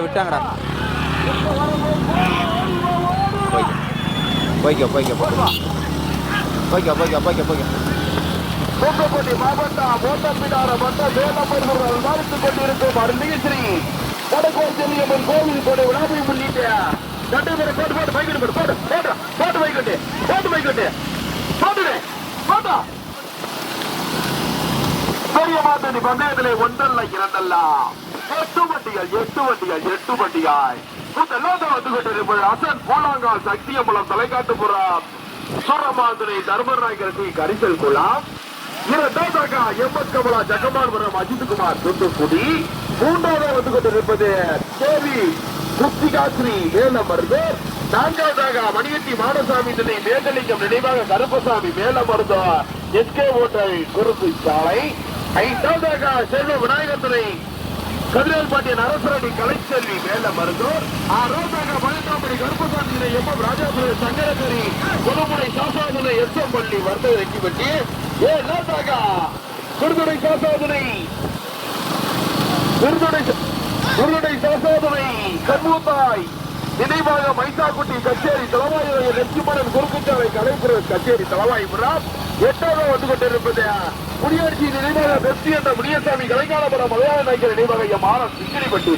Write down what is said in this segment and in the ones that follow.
விட்டாங்கடா. தூத்துக்குடி மாவட்டம் மோட்டப்பிடார மட்டம் வேலமருதூர் வாழ்த்துக் கொண்டிருக்கும் அருள்ஸ்ரீ வடக்கோர் செல்லியம்மன் கோவில் கொடை விழாவை முன்னிட்டு நடைபெற போட்டு பெரிய மாத்தடி பந்தயத்திலே ஒன்றல்ல இரண்டல்ல 8 வண்டிகள் முதலாவது வந்து கொண்டிருப்பது அசன் பூலாங்கால் சக்தியம்பலம் தலைக்காட்டுப்புறம் சூரமாதுரை தர்மராயகரசி கரிசல் குலாம் இரண்டாவதாக எம்எஸ் கமலா ஜக்கமான்புரம் அஜித்குமார் தூத்துக்குடி மூன்றாவது வந்து கொண்டிருப்பது கேவி குப்திகாஸ்ரீ மேலமருது நான்காவதாக மணியட்டி மாடசாமி திணை மேகலிங்கம் நினைவாக கருப்பசாமி மேலமருது எஸ்கே ஓட்டல் குறுக்கு சாலை ஐந்தாவதாக செல்வ விநாயகர் துணை கதிரேல் பாண்டியன் அரசரடி கலைச்செல்வி மேலமருதூர் ஆறாவதாக பழனிசாமி கருப்பசாமி திணை எம் எம் ராஜாபுர சங்கரகரி கொலுமுனை சாசாதுனை எஸ் எம் பள்ளி வர்த்தக வெற்றிப்பட்டி ஏழாவதாக குருதுடை சாசாதுனை கண்மூத்தாய் நினைவாக மைசாக்குட்டி கச்சேரி தலவாய் லட்சுமணன் குறுக்குச்சாலை கலைப்புற கச்சேரி தலவாய்புரம் எட்டாவது வந்து கொண்டிருப்பது குடியாட்சி நினைவாக பெஸ்டி என்ற முனியசாமி கலைக்காலபுரம் மலையாள நாயக்கர் நினைவாக மாறம் சிக்கிலிப்பட்டி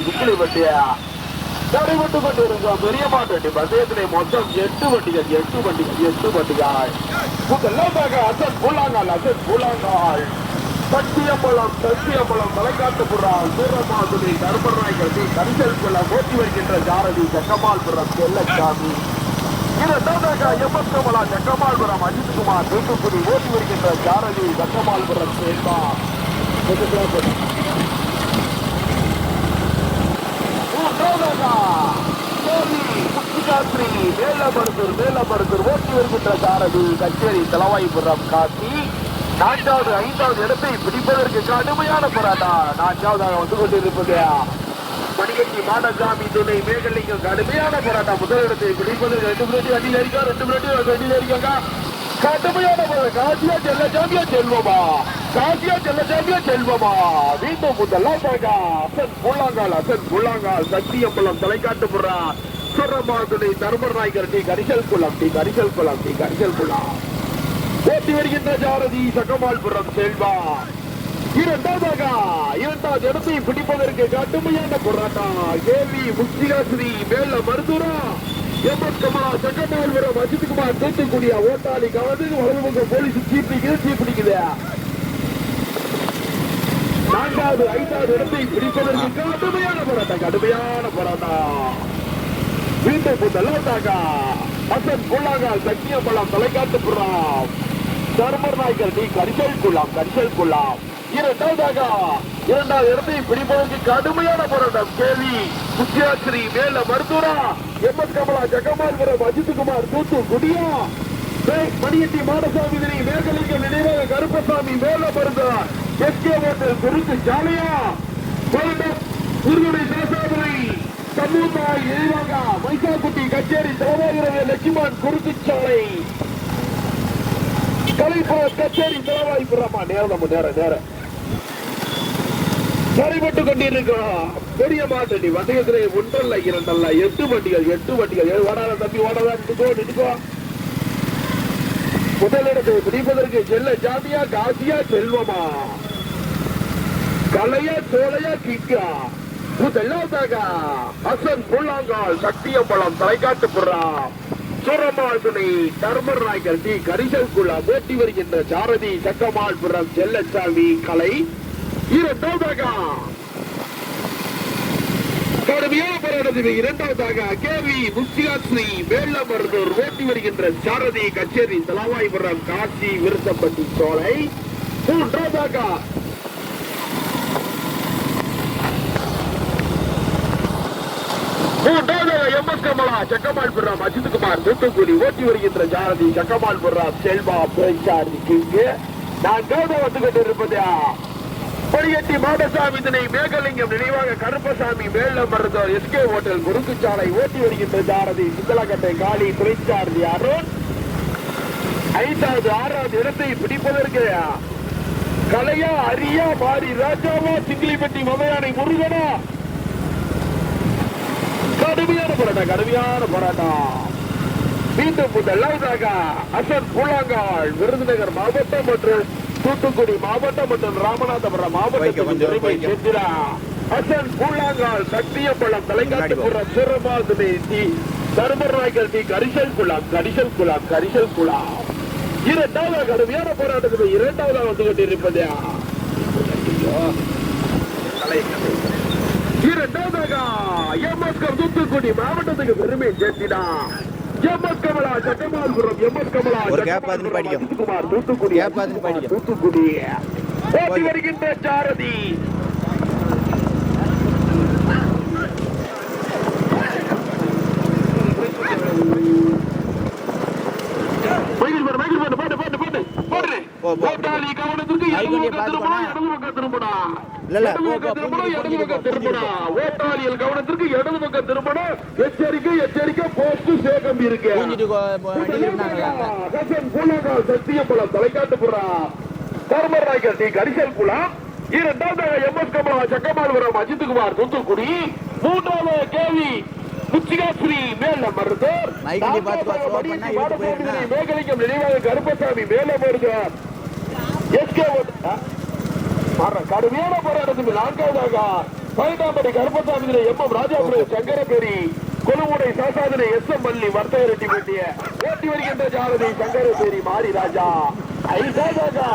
தடைபட்டு கொண்டிருக்கோம் பெரிய மாட்டு பந்தயத்திலே மொத்தம் 8 வண்டிகள் முதலாவதாக அசன் பூலாங்கால் சத்தியம்பலம் தலைக்காட்டுப்புறம் சூரமாதுரை தர்மராயகரசி கரிசல் குளம் ஓட்டி வருகின்ற ஜாரதி ஜக்கமால்புரம் செல்லச்சாமி இரண்டாவதாக எம்எஸ் கமலா ஜக்கமால்புரம் அஜித்குமார் தூத்துக்குடி ஓட்டி வருகின்ற ஜாரதி ஜக்கமால்புரம் சேல்வா மேலமருதூர் ஓட்டி வருகின்ற ஜாரதி கச்சேரி தலவாய்புரம் காசி நான்காவது 5வது இடத்தை பிடிப்பதற்கு கடுமையான போராட்டம் நான்காவதாக வந்து கொண்டிருப்பது மணிகட்டி மாடசாமி துணை மேகலிங்கம் கடுமையான போராட்டம் முதல் இடத்தை பிடிப்பதற்கு 2 மினிட் அடியில் இருக்காங்க கடுமையான போராட்டம் காசியா செல்வமா மீண்டும் முதலாவதாக அசன் பூலாங்கால் சத்தியம்பலம் தலைக்காட்டுப்புறம் சூரமாதுரை தர்மராயகரசி கரிசல் குளம் ஓட்டி வருகின்ற ஜாரதி சக்கமால்புரம் செல்வா இரண்டாவது இடத்தை பிடிப்பதற்கு கடுமையான போராட்டம் கேவி முக்திகாஸ்ரீ மேல மருதூரா எம்எஸ் கமலா சக்கமால்புரம் அஜித்குமார் தூத்துக்குடியா ஓட்டாளி கலந்து வலதுமுக போலீஸ் பிடிக்குது நான்காவது 5வது இடத்தை பிடிப்பதற்கு கடுமையான போராட்டம் மீண்டும் முதலாவதாக அசன் பூலாங்கால் சக்கியம்பலம் தலைக்காட்டுப்புறம் தர்மராயகர் கரிசல் குலாம் இரண்டாவது இடத்தை பிடிப்பதற்கு கடுமையான போராட்டம் கேவி முக்கியாஸ்ரீ மேல மருதூரா எம்எஸ் கமலா ஜக்கமால்புரம் அஜித்குமார் தூத்துக்குடியா மணியட்டி மாடசாமி திணை மேகலிங்கம் நினைவாக கருப்பசாமி மேல மருதூர் எஸ்கே ஓட்டல் குறுக்கு சாலையா குருதுடை சாசாதுரை சமூகத்தாய் நினைவாக மைசாக்குட்டி கச்சேரி தலவாய் லட்சுமணன் குறுக்கு சாலை கலைப்புற கச்சேரி தலவாய்புரமா நேரம் சரிபட்டு கொண்டிருக்கிறோம் பெரிய மாட்டடி வந்தயத்திலே ஒன்றல்ல இரண்டல்ல 8 வண்டிகள் ஓடாத தம்பி நிற்கோ முதலிடத்தை பிடிப்பதற்கு செல்ல ஜாமியா காசியா செல்வமா கலையா சோலையா கிக்கா முதலாவதாக அசன் பூலாங்கால் சக்தியம்பலம் தலைக்காட்டுப்புறம் சூரமாதுரை தர்மராயகரசி கரிசல் குளம் ஓட்டி வருகின்ற ஜாரதி சக்கமால்புரம் செல்லச்சாமி கலை இரண்டாவதாக கடுமையான போராட்டத்தில் இரண்டாவதாக கேவி முக்திகாஸ்ரீ மேலமருதூர் ஓட்டி வருகின்ற சாரதி கச்சேரி தலவாய்புரம் காசி விருத்தப்பட்டி சோலை மூன்றாவதாக எம்எஸ் கமலா ஜக்கமால்புரம் அஜித்குமார் தூத்துக்குடி ஓட்டி வருகின்ற ஜாரதி ஜக்கமால்புரம் செல்வா நான்காவது வந்து கொண்டிருப்பது மணியட்டி மாடசாமி திணை மேகலிங்கம் நினைவாக கருப்பசாமி மேலமருதூர் எஸ்கே ஓட்டல் குறுக்கு சாலை ஓட்டி வருகின்ற ஜாரதி சித்தலக்கட்டை காளி துறைச்சாரதி அருண் 5வது 6வது இடத்தை பிடிப்பதற்கு கலையா அரியா மாறி ராஜாவா சிங்கிலிப்பட்டி மலையானை முருகனா? கடுமையான போராட்டம். மீண்டும் முதலாவதாக அசன் பூலாங்கால் விருதுநகர் மாவட்டம் மற்றும் தூத்துக்குடி மாவட்டம் மற்றும் ராமநாதபுரம் மாவட்டத்தில் அசன் பூலாங்கால் சத்தியம்பலம் தலைங்காட்டுப்புறம் சிறமாதுரை தர்மராய்கள் டி கரிசல் குளம் இரண்டாவது கடுமையான போராட்டத்தில் இரண்டாவது வந்து கொண்டிருப்பது இரண்டாவதாக எம்எஸ்கம் தூத்துக்குடி மாவட்டத்துக்கு பெருமை சேர்த்தினார். எம்எஸ் கமலா சட்டமால்புரம் தூத்துக்குடி ஓட்டி வருகின்ற சாரதி கவனத்திற்கு இடது பக்கம் திரும்பணும். எச்சரிக்கை போஸ்ட் சேகம் இருக்கு. சத்தியம்பலம் தலைக்காட்டுப்புறா தர்மராய்கள் டி கரிசல் குளம். இரண்டாவது எம்எஸ் கமலா சக்கமால்புரம் அஜித்குமார் தூத்துக்குடி. மூன்றாவது கேவி முச்சிகாஸ்ரீ மேல மருதூர். மேகலிங்கம் நினைவாக கருப்பசாமி மேல மருதூர். கடுமையான போராட்டத்தில் நான்காவதாக பதினெட்டாம்படி கருப்பசாமி எம் ராஜாபுரம் சங்கரபேரி கொலுமுடை சாசாதனை எஸ் எம் பள்ளி வர்த்தக ரெட்டி பெட்டிய ஓட்டி வருகின்ற ஜாரதி சங்கரபேரி மாரி ராஜா. ஐந்தாவது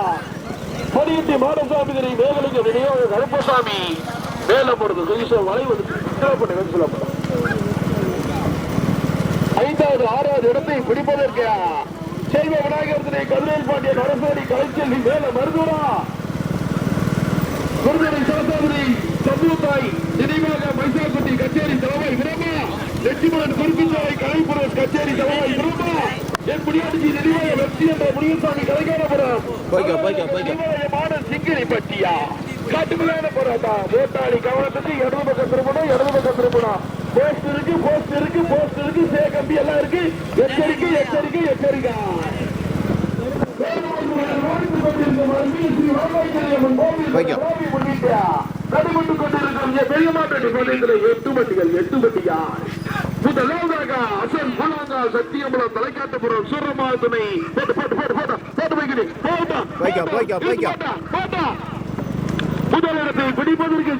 பதினெட்டு மாடசாமி மேகலிங்கம் நினைவாக கருப்பசாமி மேல மருதூர் வளைவது சொல்லப்படும். ஐந்தாவது ஆறாவது இடத்தை பிடிப்பதற்கு செல்வ விநாயகர் திணை கதிரேல் பாண்டியன் அரசேரி கலைச்செல்வி மேல மருதூரா. குருதரை சாசாதிரி சம்பூத்தாய் நினைவாக மைசாக்குட்டி கச்சேரி தலைமை பிரமா. லட்சுமணன் குறுக்குச்சாலை கலைப்புரஸ் கச்சேரி தலைமை பிரமா. என் முடியாட்சி நினைவாக வெற்றி என்ற முனியசாமி கலைக்கானபுரம் மாடல் சிங்கிரி பட்டியா. காட்டுமையான போராட்டம். ஓட்டாளி கவனத்துக்கு இடது பக்கம் திரும்பணும். போஸ்ட் இருக்கு சேகம்பி எல்லாம் இருக்கு. எச்சரிக்கை நடைபெற்றுக் கொண்டிருக்கும் எட்டு வண்டியா. முதலாவதாக அசன் பூலாங்கா சத்தியம்பலம் தலைக்காட்டுப்புறம் சூரமாதுணை முதலிடத்தை பிடிப்பதற்கு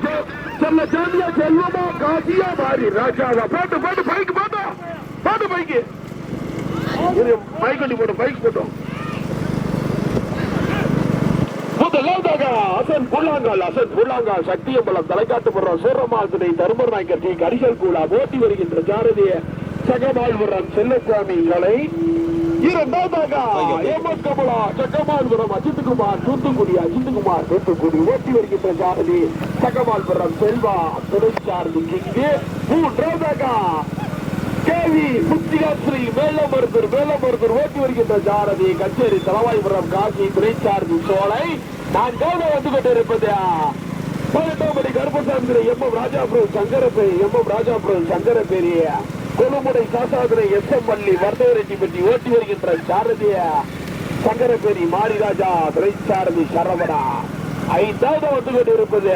செல்வமா காசியா மாறி ராஜாவா போட்டு பைக் போட்டோம். முதலாவதாக அசன் பூலாங்கால் சத்தியம்பலம் தலைக்காட்டுப்புறம் சூரமாதுணை தர்மராய்கள் டி கரிசல் குளம் ஓட்டி வருகின்ற ஜாரதிய சகமால்புரம் செல்லசாமி கலை. இரண்டாவதாக எம்எஸ் கமலா சக்கமால்புரம் அஜித்குமார் தூத்துக்குடி ஓட்டி வருகின்ற ஜாரதி சக்கமால்புரம் செல்வா துணைச்சார்பு கிங்கு. மூன்றாவதாக கேவி முத்திகாஸ்ரீ மேலமருதூர் ஓட்டி வருகின்ற ஜாரதி கச்சேரி தலவாய்புரம் காசி துணைச்சார்பு சோலை. நான்காவது வந்து கொண்டிருப்பது 18 கருப்பசாமி எம் ராஜாபுரம் சங்கரபேரி கொலுமுடை சாசாதுரை எஸ் எம் பள்ளி வர்த்தக ரெட்டி பெட்டி ஓட்டி வருகின்ற சாரதிய சங்கரபேரி மாரி ராஜா துணைச்சாரதி சரவணா. ஐந்தாவது வந்து கொண்டிருப்பது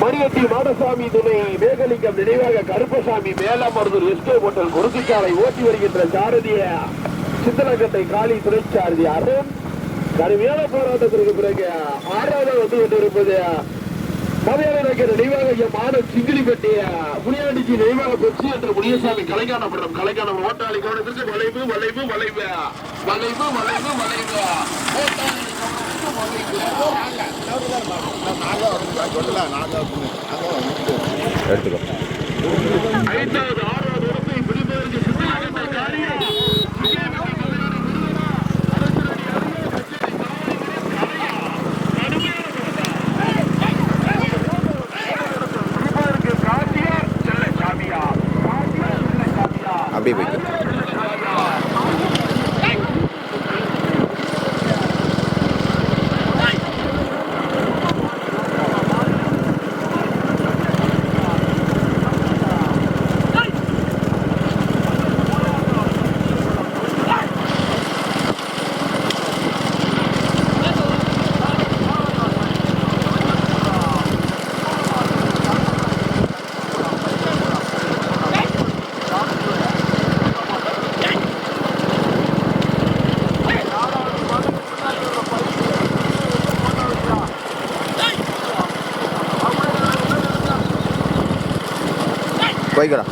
மணியட்டி மாடசாமி துணை மேகலிங்கம் நினைவாக கருப்பசாமி மேலமருதூர் எஸ்கே ஹோட்டல் குறுக்குச்சாலை ஓட்டி வருகின்ற சாரதிய சித்தலக்கட்டை காளி துணைச்சாரதி அருண். கடுமையான போராட்டத்திற்கு பிறகு ஆறாவது வந்து கொண்டிருப்பது மலையாள நினைவாக எம் சிங்கிலி பெட்டிய முனியாண்டிச்சி நினைவாக பெற்று என்ற முனியசாமி கலைக்கானபுரம் ஓட்டாளி கவனத்திற்கு வளைவு ஐந்தாவது ஆறாவது இடத்தை பிடிப்பதற்கு சித்தலக்கட்டை காரியம் அப்படியே போய்க்கு. போய்க்கலாம்.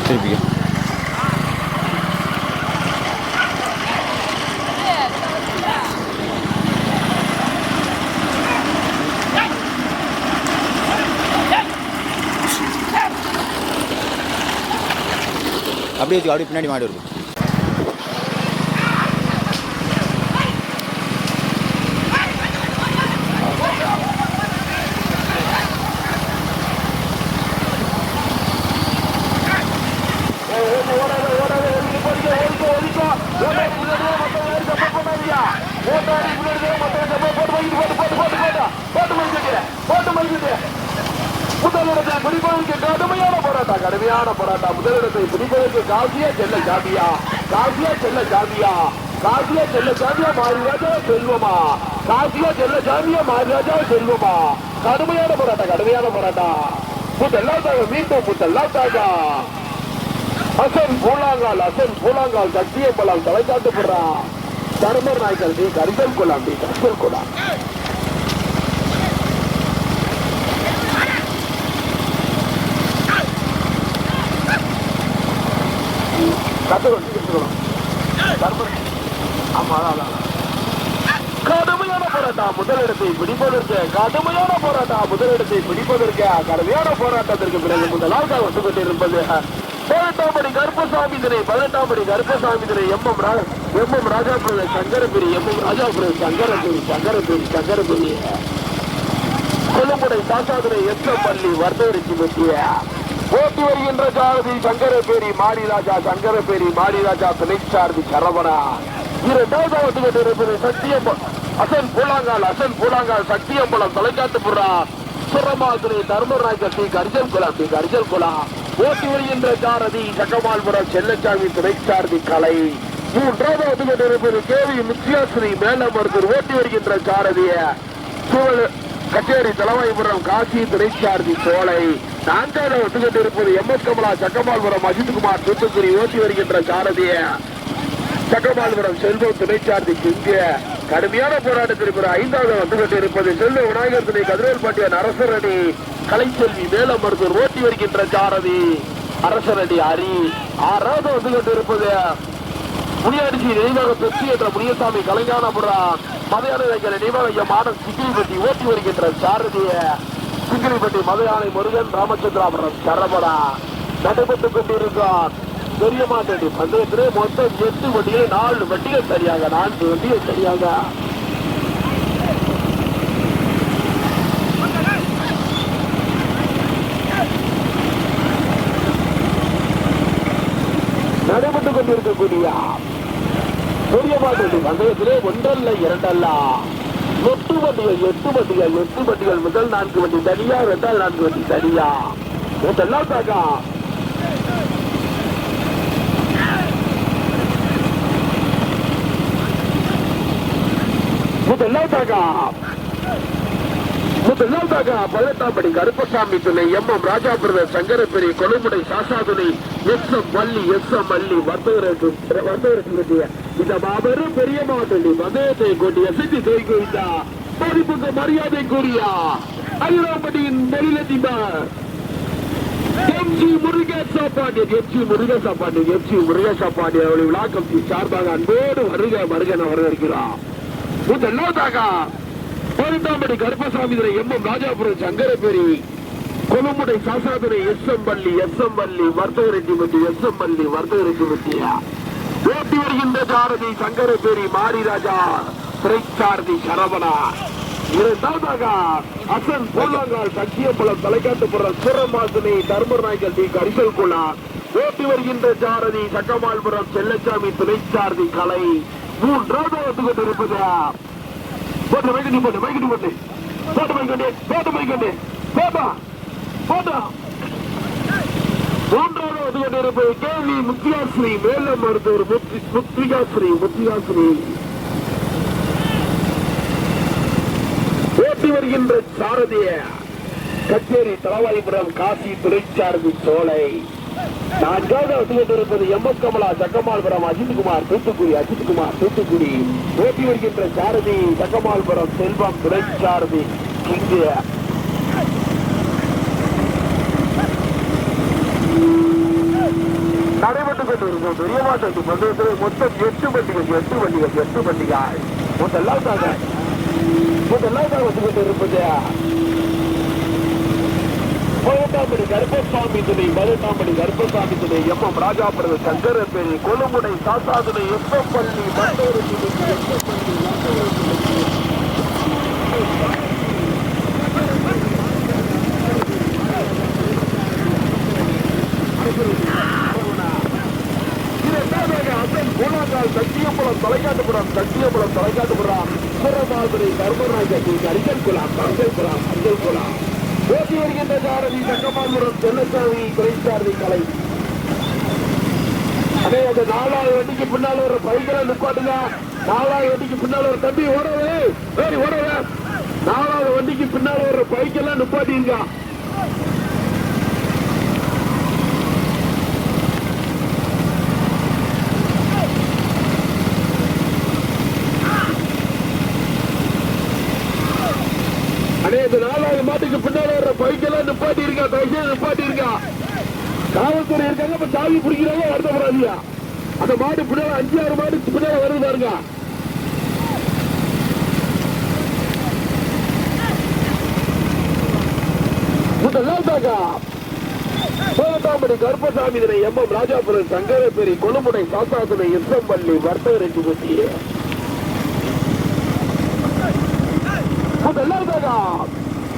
திருப்பி அப்படியே பின்னாடி மாடி இருக்கும். முதலிடத்தை பிடிப்பதற்கு கடுமையான போராட்டம். முதலிடத்தை பிடிப்பதற்கு காசியா செல்ல ஜாதியா மாரிராஜா செல்வமா, காசியா செல்ல ஜாதியா மாரிராஜா செல்வமா. கடுமையான போராட்டம். முதலாவதாக மீண்டும் அசன் பூலாங்கால் சத்தியம்பலம் தலைக்காட்டு போடுறா தர்மர் நாய்க்கல் கரிசல் கொலாம் கடுமையான போராட்டம். முதலிடத்தை பிடிப்பதற்கு கடுமையான போராட்டத்திற்கு பிறகு முதலாவதாக வந்து கொண்டிருப்பது 18ஆம் படி கருப்பசாமி திரை எம் எம் ராஜாபுரம் சங்கரபுரி கொல்லுமுடை சாசாதுரை எஸ்எம்பள்ளி வர்த்தகரிச்சி பற்றிய போட்டி வருகின்ற சாரதி சங்கரபேரி மாரிராஜா துணை சாரதி சரவணா. இரண்டாவதாக வந்து கொண்டிருப்பது அசன் பூலாங்கால் சக்தியம்பலம் தலைக்காட்டு புறா சுரமாதுரை தர்மர் நாய்க்கட்டி கரிசல் குலாம் போட்டி வருகின்ற சாரதி சக்கமால்புரம் செல்லச்சாமி துணை சாரதி கலை. மூன்றாவது வந்து கொண்டிருப்பது கேவி முத்தியாஸ்ரீ மேலமருத்தூர் ஓட்டி வருகின்ற சாரதிய கச்சேரி தலவாய்புரம் காசி திரைச்சார்ஜி சோலை. நான்காவது வந்து கொண்டிருப்பது எம்எஸ் கமலா சக்கமால்புரம் அஜித்குமார் தூத்துக்குடி ஓட்டி வருகின்ற சாரதிய சக்கமால்புரம் செல்வம் துணைச்சார்ஜி இங்கு கடுமையான போராட்டத்திற்கு ஐந்தாவது வந்து கொண்டிருப்பது செல்வ விநாயகர் துணை கதிரவேல்பாண்டியன் அரசரணி கலைச்செல்வி மேலமருதூர் ஓட்டி வருகின்ற சாரதி அரசரணி அரி. ஆறாவது வந்து கொண்டிருப்பது முனியாட்சி நினைவாக பெற்றி என்ற முனியசாமி கலைஞானபுரம் மதையானை நினைவாக மாடன் சிங்கிரிப்பட்டி ஓட்டி வருகின்ற சாரதிய சிங்கிரிப்பட்டி மதையானை முருகன் ராமச்சந்திராபுரம் சரபடா நடைபெற்றுக் கொண்டிருக்கார். பெரிய மாட்டேடி பந்தயத்திலே மொத்தம் 8 வண்டிகள் 4 வண்டிகள் சரியாக 4 வண்டிகள் சரியாக நடைபெற்றுக் கொண்டிருக்கக்கூடிய பெரிய மாட்டேடி பந்தயத்திலே 1 அல்ல 2 அல்ல 8 வண்டிகள் முதல் 4 வண்டி தனியா, 2வது 4 வண்டி தனியா. இதெல்லாம் தாக்கா பதினெட்டாம் படி கருப்பசாமி துணை எம் ராஜாபுர சங்கரபெரி கொழுமுடை சாசா துணை எம் மல்லி வர்த்தகருக்கு இந்த மாபெரும் பெரிய மாவட்டம் வந்தயத்தை கொண்டு எசைத்து செய்கின்ற பதிப்புக்கு மரியாதை கூறியா ஐராம்பட்டியின் நெறிலதிபர் எம்ஜி முருகேசா பாண்டியன் அவருடைய விழாக்கம் சார்பாக அன்போடு வருகன வரவேற்கிறார். முதலாவதாக பதினெட்டாம்படி கருப்பசாமி துறை M Rajapuram Sankaraperi கொழுமுடை சாசாதுரை S M பள்ளி வர்த்தகரெட்டி ஓட்டி வருகின்ற சாரதி சங்கரபேரி மாரிராஜா திரைச்சாரதி சரவணா. இரண்டாவதாக அசன் போலாங்கால் சத்தியம்பலம் தலைக்காட்டுப்புறம் சிறமாசனை தர்மர் நாய்கள் டி கரிசல் குலா ஓட்டி வருகின்ற சாரதி சக்கமால்புரம் செல்லச்சாமி துணைச்சாரதி கலை. மூன்றாவது வந்து கொண்டிருப்பது மூன்றாவது வந்து கொண்டிருப்பது கேள்வி முத்தியாஸ்ரீ மேலம் மருத்துவர் முத்தியாஸ்ரீ ஓட்டி வருகின்ற சாரதிய கச்சேரி தலவாய்புரம் காசி துணைச்சாரதி சோலை. நான்காவது வந்து கொண்டிருப்பது எம்எஸ் கமலா சக்கமால்புரம் அஜித்குமார் தூத்துக்குடி ஓட்டி வருகின்ற சாரதி சக்கமால்புரம் செல்வம் துணைச்சாரதி இங்கு நடைபெற்றுக் கொண்டிருக்கும் பெரிய மாட்டத்து பந்தயத்தில் மொத்தம் 8 வண்டிகள் முதலாவதாக வந்து கொண்டிருப்பது பதினெட்டாம்படி கருப்பசாமி துணை எம் ராஜாபுரம் சங்கரபேரி கொழுமுடை சாசாதுணை எஸ்எம்பள்ளி சத்தியம்பலம் தலைக்காட்டுப்புறம் சுரமாதுரை தர்மராஜி அரிசல் குலாம் ஓட்டி வருகின்ற சாரதி சக்கமால்புரம் செல்லசாமி துறைச்சாரதி கலை. அதே அந்த 4வது வண்டிக்கு பின்னால் ஒரு பைக்கெல்லாம் நிப்பாட்டுங்க. 4வது வண்டிக்கு பின்னால் ஒரு தம்பி ஓடவே 4வது வண்டிக்கு பின்னால் ஒரு பைக்கெல்லாம் நிப்பாட்டிருங்க. இந்த 4வது மாட்டுக்கு பின்னால வர்ற பைக்கெல்லாம் நிப்பாட்டி இருக்கா. காவல்துறை இருக்காங்க, சாவி பிடிக்கிறாங்க, வருத்தப்படாதீங்க. அந்த மாடு பின்னால 5-6 மாடு பின்னால வருது பாருங்க. பதினெட்டாம்படி கருப்பசாமி துணை எம் ராஜாபுரம் சங்கரபேரி கொழுமுடை சாசாதுணை எஸ்எம்பள்ளி வர்த்தகரெட்டி பற்றி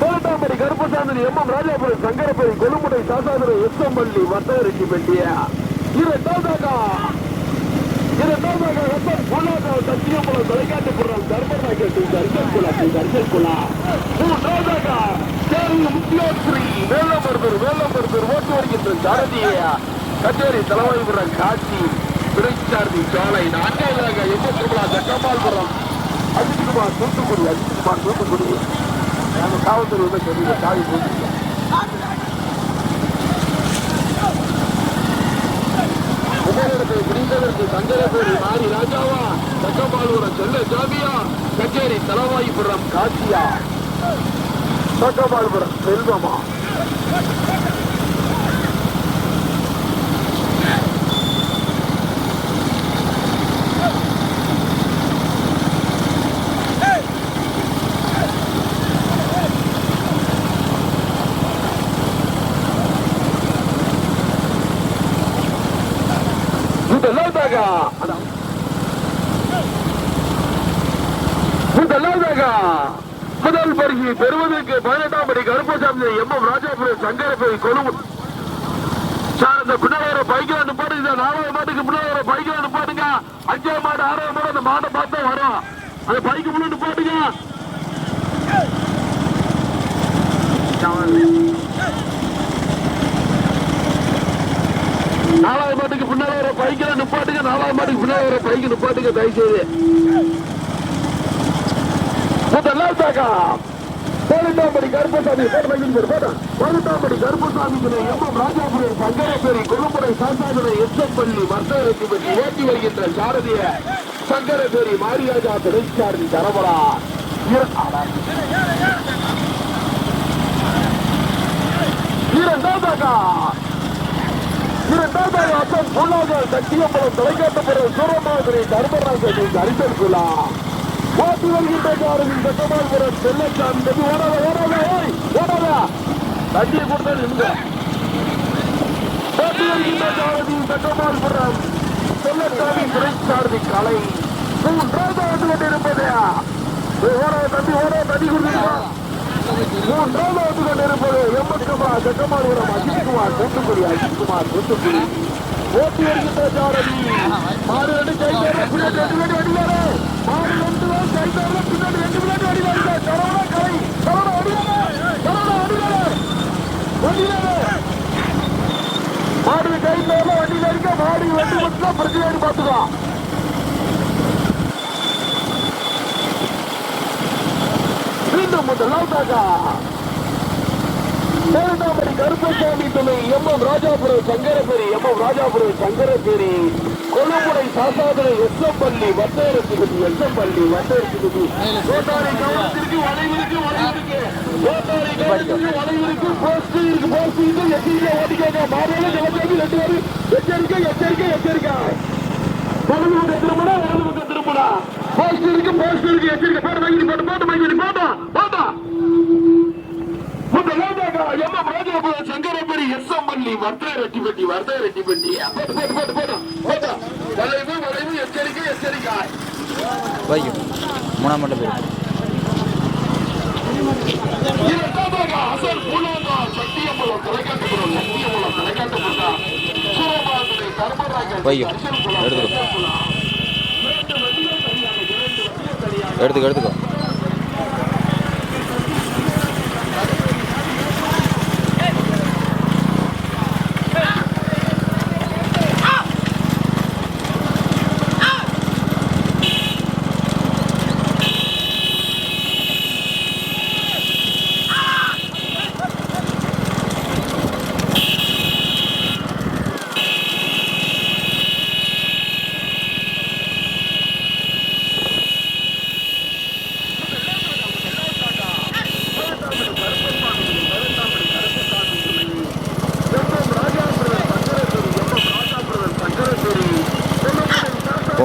பதினெட்டாம்படி கருப்பசாமி எம் ராஜாபுரம் சங்கரபேரி கொழுமுடை சாசாதுரை எஸ்எம்பள்ளி வர்த்தகரெட்டி பெட்டிய. இரண்டாவதாக சத்தியம்பலம் தலைக்காட்டுப்புறம் தர்மர் நாய்கள் அரிசல் குலா. மூன்றாவதாக முத்தியாஸ்ரீ வேலம்பருத்தூர் ஓட்டு வருகின்ற சாரதிய கச்சேரி தலவாய்புரம் காட்சி துணைச்சாரதி சோலை. நான்காவதாக எம் கமலா சக்கமால்புரம் அஜித்குமார் தூத்துக்குடி நம்ம காவல்துறை வந்து சொல்லி சாவி போட்டு முதலிடத்தை பிடித்ததற்கு சங்கரபேரி மாறி ராஜாவா, தக்கபாலூரம் செல்ல ஜாமியா, கச்சேரி தலவாயிபுரம் காசியா, தக்கபாலபுரம் செல்வமா. முதல் பரிசு பெறுவதற்கு 18ஆம் படி கருப்பசாமி எம் ராஜாபுரம் சங்கரபேரி கொழும்பு சார். பின்னாடி பைக்கில் நிப்பாட்டுங்க. 4வது மாட்டுக்கு பின்னாடி பைக்கில் நிப்பாட்டுங்க. 5ஆம் மாடு 6ஆம் மாடு அந்த மாட்டை பார்த்தா வரும். அந்த பைக்கு முன்னாடி நிப்பாட்டுங்க. 4வது மாட்டுக்கு பின்னாடி வர பைக்கில் நிப்பாட்டுங்க. 4வது மாட்டுக்கு பின்னாடி வர பைக்கு நிப்பாட்டுங்க தயவுசெய்து. பதினெட்டாம்படி கருப்பசாமி 18ஆம்படி கருப்பசாமி எம் ராஜாபுரம் சங்கரபேரி கொழும்புரை சாசாதுரை எச்சப்பள்ளி மர்த்தருக்கு பற்றி ஓட்டி வருகின்ற சாரதிய சங்கரபேரி மாரியாஜா துணைச்சாரதி தரவரா. இரண்டாவதாக சக்தியம்பலம் தொலைக்காட்டப்படும் சூரமாதுரை தர்மராஜனை அரிசல் குலா ஓட்டி வருகின்ற சாரதி சட்டமாபுரம் செல்லச்சாமி ஓடாதா தண்ணியை கொடுத்தது இருந்து ஓட்டி வருகின்ற சாரதி சட்டமாபுரம் செல்லச்சாமி துணைச்சாரதி கலை 3வது கொண்டிருப்பது தண்ணி கொடுத்துருவா. 3வது கொண்டிருப்பது எம்மக்கமா சட்டமாபுரம் அஜித்குமார் தூத்துக்குடி ஓட்டி வருகின்ற சாரதி மாடு 2 கைதார பின்னாடி 2 விளையாடி அடிவாரு. மாடு 2 கைதார பின்னாடி 2 விளையாடி அடிவாரு. சரவணா கலை சரவணா அடிவாரு மாடு கைதார வண்டியில இருக்க. மாடு வண்டி மட்டும் பிரச்சனை பார்த்துக்கோ. மீண்டும் முதலாவதாக 18ஆம்படி கருப்பசாமி துணை எம் ராஜாபுரம் சங்கரபேரி கொழும்புரை சாசாதுரை எஸ்எம்பள்ளி வட்டேரத்துக்கு ரோட்டாரி கவனத்திற்கு வளைவிற்கு போஸ்ட் எச்சரிக்கை ஓட்டிக்காங்க. மாநில நிலச்சாமி 2 பேரு எச்சரிக்கை வலது பக்கம் திரும்பினா போஸ்ட் இருக்கு எச்சரிக்கை போட்டா எம் ராஜாபுரம் சங்கரபேரி எஸ்எம்பள்ளி வட்டேரட்டிப்பட்டி வளைவு எச்சரிக்கை 3ஆம் மட்டும் பேர் எடுத்துக்கோ.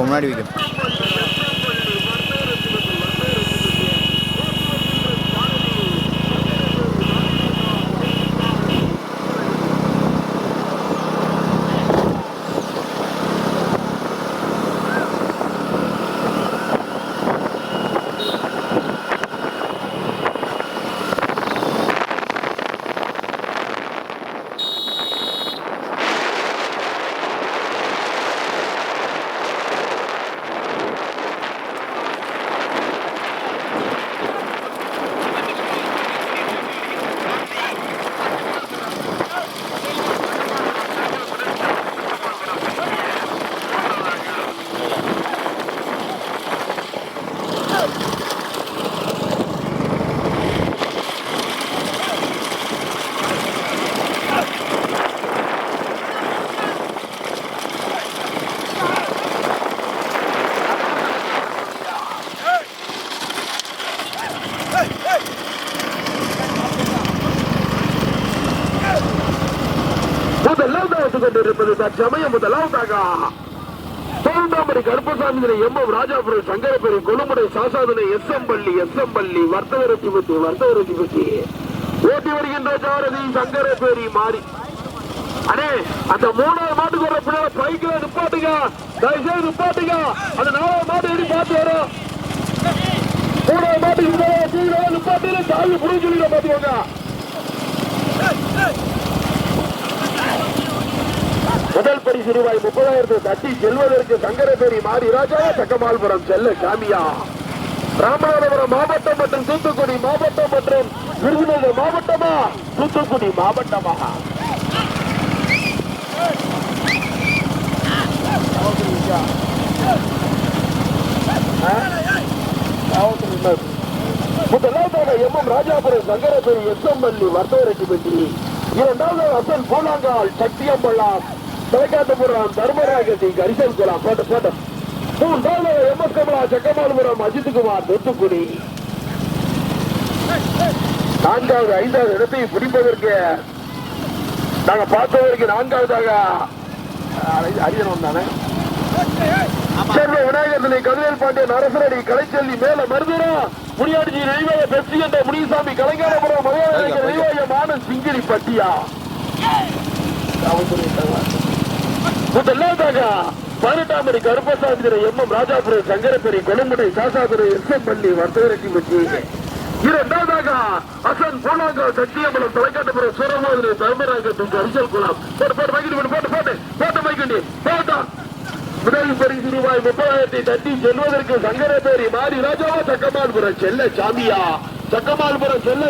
முன்னாடி வைக்கும். கொண்டிருப்பது தற்சமயம் முதலாவதாக பௌர்ணமி கருப்பசாமி எம்எம் ராஜாபுரம் சங்கரபேரி கொழுமுடை சாசாதனை எஸ்எம் பள்ளி வர்த்தகரட்சி பற்றி ஓட்டி வருகின்ற சாரதி சங்கரபேரி மாறி அடே அந்த 3வது மாட்டுக்கு வர பின்னால பைக்ல நிப்பாட்டுங்க, தயவுசெய்து நிப்பாட்டுங்க. அந்த 4வது மாட்டு எப்படி பார்த்து வரும். 3வது மாட்டுக்கு நிப்பாட்டு தாழ்வு புரிஞ்சு சொல்லி பாத்துக்கோங்க. முதல் பரிசு ரூபாய் 30,000 தட்டி செல்வதற்கு சங்கரபேரி மாறி ராஜா சக்கமால்புரம் செல்ல சாமியா. ராமநாதபுரம் மாவட்டம் மற்றும் தூத்துக்குடி மாவட்டம் மற்றும் விருதுநகர் மாவட்டமா தூத்துக்குடி மாவட்டமா முதலாவதாக எம்எம் ராஜாபுரம் சங்கரபேரி எஸ்எம் பள்ளி வர்த்தகரட்சி பற்றி, 2வது அசன் பூலாங்கால் சத்தியம்பள்ளம் தலைக்காட்டுபுரம் தர்மராஜி கரிசல் குளம் போட்டு 3வது எம்எஸ் கமலா சக்கமால்புரம் அஜித்குமார் தூத்துக்குடி. 4வது 5வது இடத்தை பிடிப்பதற்கு நாங்க பார்த்ததற்கு 4வதாக அரியணம் தானே சேர்ந்த விநாயகர் கதிரேல் பாண்டியன் அரசரடி கலைச்செல்வி மேல மருதுரம் முனியாட்சி நெய்வேய பெப்சி என்ற முனிசாமி கலைஞரபுரம் மலையாள நெய்வேயமான சிங்கிரி பட்டியா. முதலாவதாக 18வது கருப்பசாமி எம்எம் ராஜாபுரம் சங்கரபேரி கொழும்புடை சாசாபுரை எஸ்எம் பள்ளி வர்த்தகரட்சி பற்றி, 2வதாக அசன் பூலாங்கால் சத்தியம்பலம் தலைக்காட்டுபுரம் சூரமாதிரி தர்மராஜத்துக்கு அரிசல் குளம் போட்டு மைக்கண்டி போட்டான். முதல் பரிசு ரூபாய் 30,000 தட்டி செல்வதற்கு சங்கரபேரி மாறி ராஜாவா சக்கமால்புரம் செல்ல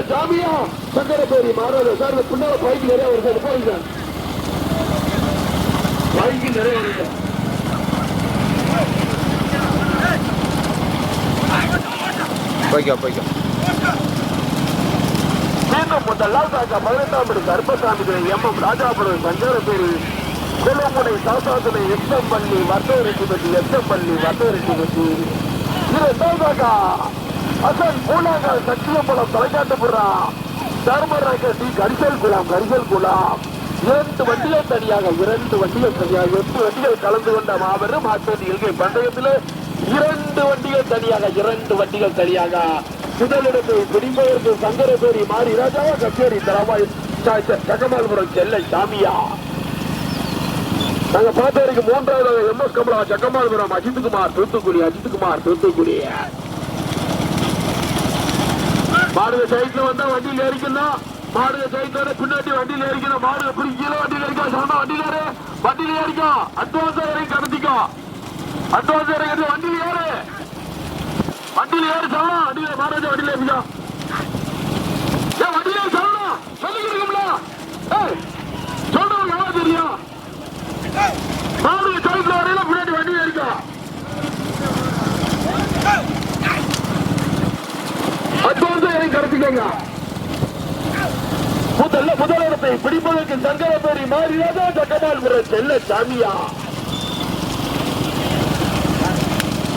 சாமியா. சங்கரபேரி மாறாத சார் பின்னால பைக் நிறைய வருது போய் சார் பைக் நிறைய வருது. போய்க்கோ மீண்டும் முதலாவதாக 18வது கருப்பசாமி எம்எம் ராஜாபுரம் சங்கரபேரி கொழும்புடை சாசாதனை எஸ்எம் பள்ளி வர்த்தகரட்சி பற்றி 2வதாக அசன் பூலாங்கால் சத்தியம்பலம் தலைக்காட்டுபுரம் தர்மராஜி கரிசல் குளம் 2 வண்டிகள் தனியாக 8 வண்டிகள் கலந்து கொண்ட மாபெரும் ஆட்சி இலங்கை பந்தயத்தில் 2 வண்டிகள் தனியாக முதலிடத்தை பிடிப்பதற்கு சங்கரபேரி மாறி ராஜாவா கச்சேரி தரவாய் சக்கமால்புரம் செல்ல சாமியா. நாங்க பார்த்த வரைக்கும் 3வது எம்எஸ் கமலா சக்கமால்புரம் அஜித்குமார் தூத்துக்குடி. மாடுக சைட்ல வந்தா வண்டியில் ஏறிக்கணும், மாடுக சைட்ல பின்னாடி வண்டியில் ஏறிக்கணும், மாடுக பிடிக்கல வண்டியில் ஏறிக்கா சொன்னா வண்டியில் ஏறிக்கும் அட்வான்ஸ் வரைக்கும் கடத்திக்கும் வண்டியில் ஏறு சொல்லலாம் வண்டியில மாறாஜா வண்டியில ஏறிக்கா வண்டியில சொல்லலாம் சொல்லிக்கிறீங்களா சொல்றவங்க எவ்வளவு தெரியும். மாடுக சைட்ல வரையில பின்னாடி வண்டியில் ஏறிக்கும் அட்வான்ஸ் வரைக்கும் கடத்திக்கோங்க. முதலிடத்தை பிடிப்பதற்கு சங்கரபேரி மாறியாதா சக்கமால்புரம் செல்ல சாமியா.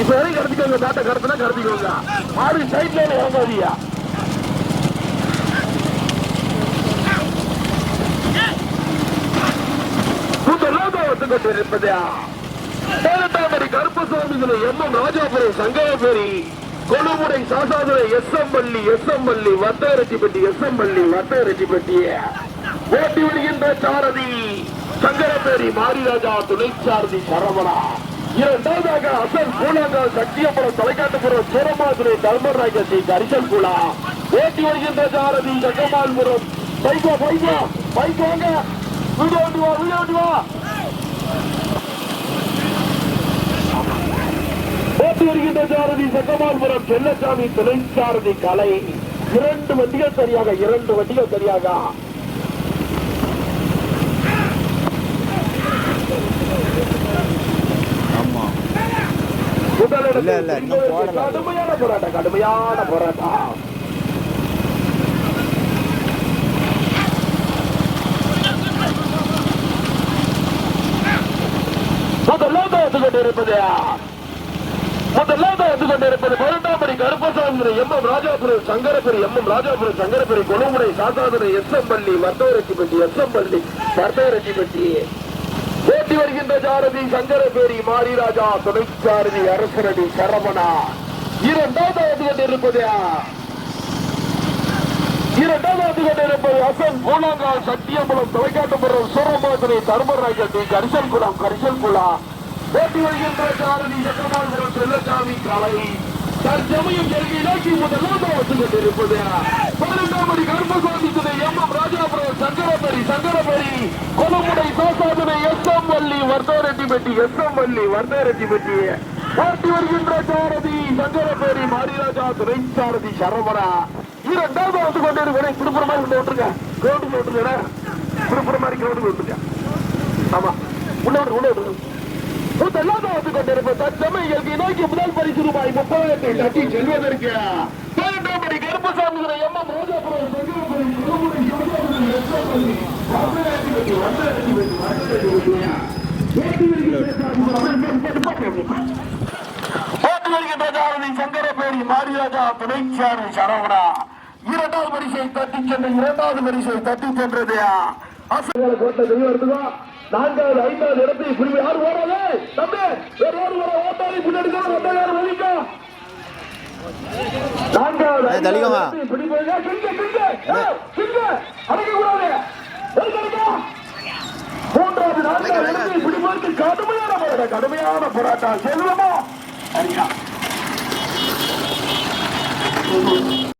இப்ப வரைக்கும் கடத்திக்கோங்க, பாட்டை கடத்திக்கோங்க, மாறி சைட்ல வாங்காதியா. கொண்டிருப்பதா 18வது கருப்பசாமி எம்எம் ராஜாபுரம் சங்கரபேரி கொழுமுடை சாசாதுரை எஸ்எம் பள்ளி வர்த்தகரட்சி பற்றி ஓட்டி வருகின்ற சாரதி சங்கரபேரி மாரிராஜா துணை சாரதி சரவணா. 2வதாக அசன் பூலாங்கால் சத்தியம்பலம் தலைக்காட்டுபுரம் சூரமாதுரை தர்மராஜி கரிசல் குளா. ஓட்டி வருகின்ற சாரதி சக்கமால்புரம் பைக் வாங்க வீடு வா ஓட்டி வருகின்ற சாரதி சக்கமால்புரம் செல்லசாமி துணை சாரதி கலை. 2 வண்டிகள் சரியாக கடுமையான போராட்டம். முதலாவது வந்து கொண்டிருப்பது 18வது கருப்பசாமி எம்எம் ராஜாபுரம் சங்கரபுரி கொழுமுடை சாசாதுரை எஸ்எம் பள்ளி வர்த்தகரட்சி பற்றி ஓட்டி வருகின்ற சாரதி சங்கரபேரி மாரிராஜா, துணை சாரதி அரசரடி சரவணா. இரண்டாவது கொண்டிருப்பது அசன் பூலாங்கால் சத்தியம்பலம் தொலைக்காட்டுப்புறம் சூரமாதுரை தர்மராஜன் கரிசல் குளம் ஓட்டி வருகின்ற சாரதி சக்கரமாபுரம் செல்லசாமி கலை தற்சமயம் எல்கை நோக்கி முதலாவது வந்து கொண்டிருப்பது 12ஆம் படி கர்மசாமி துணை எம் ராஜாபுரம் சங்கரபேரி கொலமுடை சாசாதுரை எஸ்எம் வள்ளி வர்தாரெட்டிப்பட்டி ஓட்டி வருகின்ற சாரதி சங்கரபேரி மாரிராஜா, துணை சாரதி சரவணா. இரண்டாவது வந்து கொண்டிருக்கிறேன். திருப்புற மாதிரி உள்ள விட்டுருங்க, ரோடு விட்டுருங்க, திருப்புற மாதிரி ரோடு விட்டுருங்க. ஆமா, உள்ள விட்டுருங்க. முதலாவது வந்து கொண்டிருப்ப தற்சமயங்களுக்கு நோக்கி முதல் பரிசு ரூபாய் 30,000 தட்டி செல்வதற்கு 12ஆம் படி கருப்பசாமி எம் ராஜாபுரம் சங்கரபேரி கொலமுடை சாசாதுரை எஸ்எம் வள்ளி வர்தாரெட்டிப்பட்டி சங்கரபேரி மாரிராஜா, துணை சாரதி சரவணா. இரண்டாவது பரிசை தட்டி சென்றது நான்காவது 5வது இடத்தை பிரிவு யார் ஓடாது தம்பி, வேற யாரும் ஓட்டாளி பின்னாடி நான்காவது மூன்றாவது பிடிப்பதற்கு கடுமையான போராட்டம் செல்வமா.